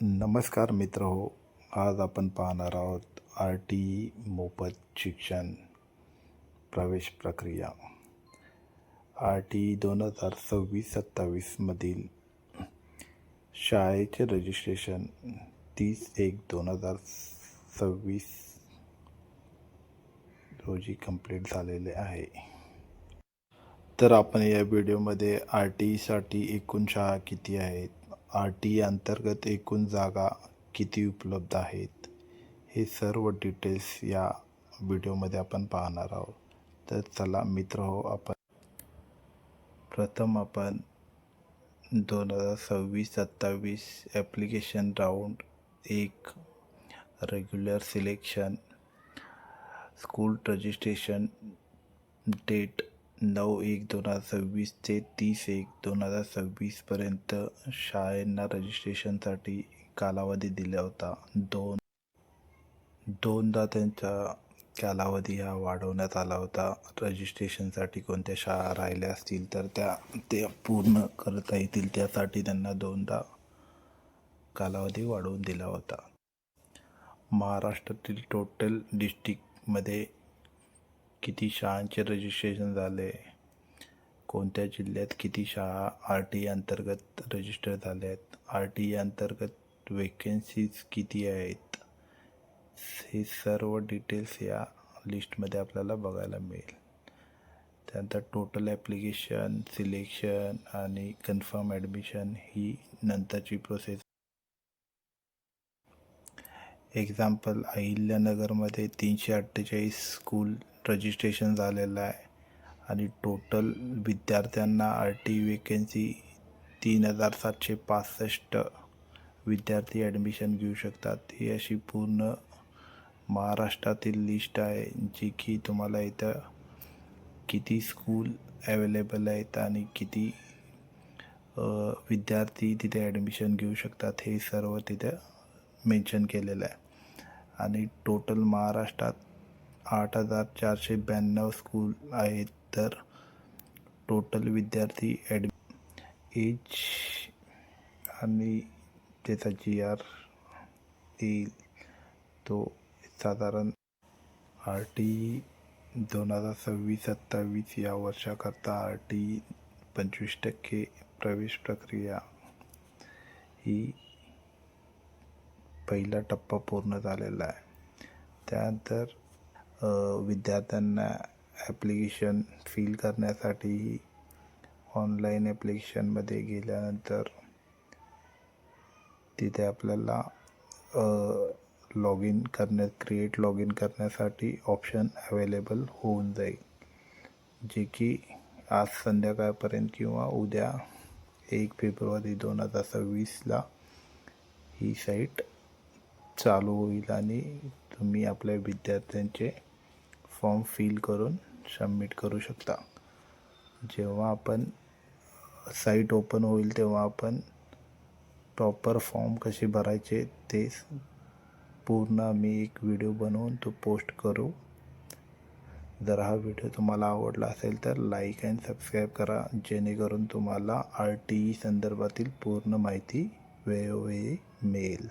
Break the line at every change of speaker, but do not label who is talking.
नमस्कार मित्र हो. आज आपण पाहणार आहोत RTE मोफत शिक्षण प्रवेश प्रक्रिया. RTE 2026-27 शाळेचे रजिस्ट्रेशन 30/1/2026 रोजी कंप्लीट झालेले आहे. तर आपण या व्हिडिओमध्ये RTEसाठी एकूण शाळा किती आहेत, RTE अंतर्गत एकूण जागा किती उपलब्ध आहेत, हे सर्व डिटेल्स या व्हिडिओमध्ये आपण पाहणार आहोत. तर चला मित्र हो, प्रथम आपण 2026-27 application round 1 regular selection school registration date 9/1/2026 ते 30/1/2026 पर्यंत शाळांना रजिस्ट्रेशनसाठी कालावधी दिला होता. दोनदा त्यांचा कालावधी हा वाढवण्यात आला होता. रजिस्ट्रेशनसाठी कोणत्या शाळा राहिल्या असतील तर ते पूर्ण करता येतील, त्यासाठी त्यांना दोनदा कालावधी वाढवून दिला होता. महाराष्ट्रातील टोटल डिस्ट्रिक्टमध्ये किती शाळांचे रजिस्ट्रेशन झाले, कोणत्या जिल्ह्यात किती शाळा RTE अंतर्गत रजिस्टर झाल्या आहेत, RTE अंतर्गत वेकेन्सीज किती आहेत, हे सर्व डिटेल्स या लिस्टमध्ये आपल्याला बघायला मिळेल. त्यानंतर टोटल ॲप्लिकेशन, सिलेक्शन आणि कन्फर्म ॲडमिशन ही नंतरची प्रोसेस. एक्झाम्पल, अहिल्यानगरमध्ये 348 स्कूल रजिस्ट्रेशन झालेलं आहे आणि टोटल विद्यार्थ्यांना RTE वेकेन्सी 3765 विद्यार्थी ॲडमिशन घेऊ शकतात. ही अशी पूर्ण महाराष्ट्रातील लिस्ट आहे, जी की तुम्हाला इथं किती स्कूल अवेलेबल आहेत आणि किती विद्यार्थी तिथे ॲडमिशन घेऊ शकतात हे सर्व तिथं मेन्शन केलेलं आहे. आणि टोटल महाराष्ट्रात 8492 स्कूल आहेत. तर टोटल विद्यार्थी एज आणि त्याचा GR येईल तो साधारण RTE 2026-27 या वर्षाकरता RTE 25% प्रवेश प्रक्रिया ही पहिला टप्पा पूर्ण झालेला आहे. त्यानंतर विद्यार्थ्यांना ॲप्लिकेशन फिल करण्यासाठी ऑनलाईन ॲप्लिकेशनमध्ये गेल्यानंतर तिथे आपल्याला क्रिएट लॉग इन करण्यासाठी ऑप्शन अवेलेबल होऊन जाईल, जे की आज संध्याकाळपर्यंत किंवा उद्या 1 फेब्रुवारी 2026 ही साईट चालू होईल आणि तुम्ही आपल्या विद्यार्थ्यांचे फॉर्म फिल करून सबमिट करू शकता. जेव्हा आपण साईट ओपन होईल तेव्हा आपण प्रॉपर फॉर्म कसे भरायचे ते पूर्ण आम्ही एक व्हिडिओ बनवून तो पोस्ट करू. जर हा व्हिडिओ तुम्हाला आवडला असेल तर लाईक अँड सबस्क्राईब करा, जेणेकरून तुम्हाला RTE संदर्भातील पूर्ण माहिती वेळोवेळी मिळेल.